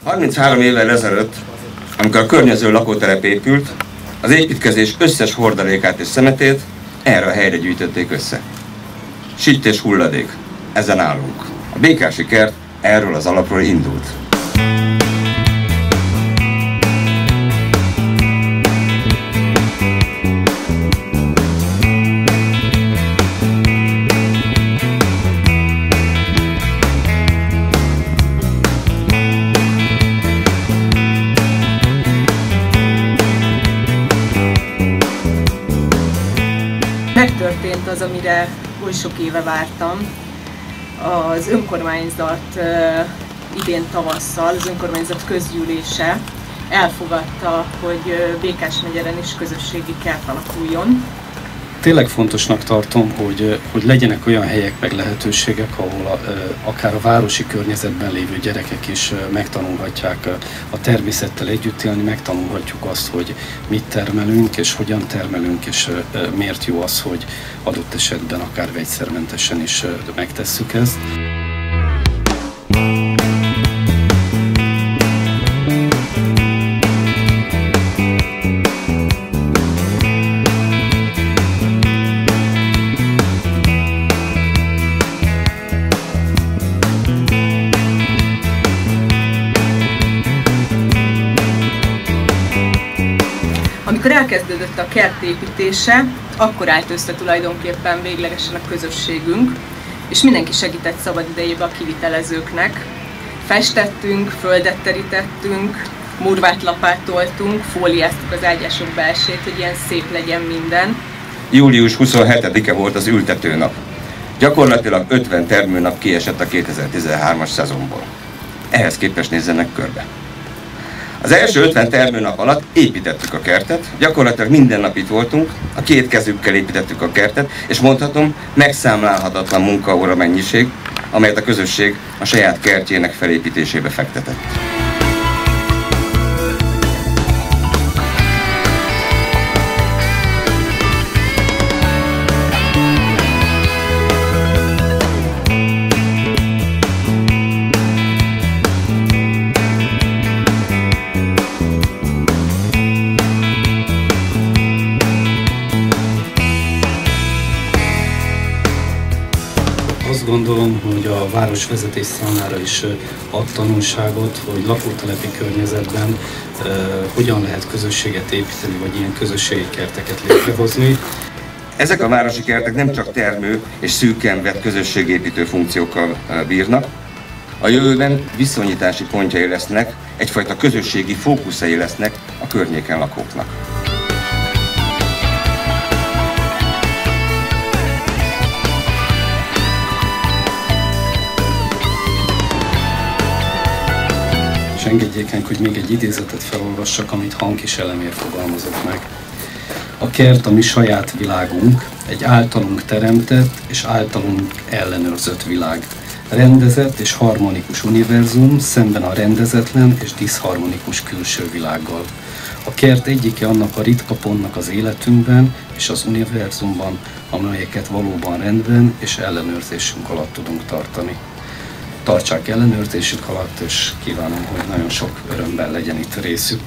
33 évvel ezelőtt, amikor a környező lakótelep épült, az építkezés összes hordalékát és szemetét erre a helyre gyűjtötték össze. Sitt és hulladék, ezen állunk. A Békási kert erről az alapról indult. Megtörtént az, amire oly sok éve vártam. Az önkormányzat idén tavasszal, az önkormányzat közgyűlése elfogadta, hogy Békásmegyeren is közösségi kert alakuljon. Tényleg fontosnak tartom, hogy legyenek olyan helyek meg lehetőségek, ahol akár a városi környezetben lévő gyerekek is megtanulhatják a természettel együtt élni, megtanulhatjuk azt, hogy mit termelünk, és hogyan termelünk, és miért jó az, hogy adott esetben akár vegyszermentesen is megtesszük ezt. Amikor elkezdődött a kert építése, akkor állt össze tulajdonképpen véglegesen a közösségünk, és mindenki segített szabadidejébe a kivitelezőknek. Festettünk, földet terítettünk, murvát lapátoltunk, fóliáztuk az ágyások belsejét, hogy ilyen szép legyen minden. Július 27-e volt az ültetőnap. Gyakorlatilag 50 termőnap kiesett a 2013-as szezonból. Ehhez képest nézzenek körbe. Az első 50 termőnap alatt építettük a kertet, gyakorlatilag minden nap itt voltunk, a két kezükkel építettük a kertet, és mondhatom, megszámlálhatatlan munkaóra mennyiség, amelyet a közösség a saját kertjének felépítésébe fektetett. Azt gondolom, hogy a városvezetés számára is ad tanulságot, hogy lakótelepi környezetben hogyan lehet közösséget építeni, vagy ilyen közösségi kerteket létrehozni. Ezek a városi kertek nem csak termő és szűken vett közösségépítő funkciókkal bírnak, a jövőben viszonyítási pontjai lesznek, egyfajta közösségi fókuszai lesznek a környéken lakóknak. Engedjék meg, hogy még egy idézetet felolvassak, amit Hankis Elemér fogalmazott meg. A kert a mi saját világunk, egy általunk teremtett és általunk ellenőrzött világ. Rendezett és harmonikus univerzum szemben a rendezetlen és diszharmonikus külső világgal. A kert egyike annak a ritka pontnak az életünkben és az univerzumban, amelyeket valóban rendben és ellenőrzésünk alatt tudunk tartani. Tartsák ellenőrzésük alatt, és kívánom, hogy nagyon sok örömben legyen itt részük.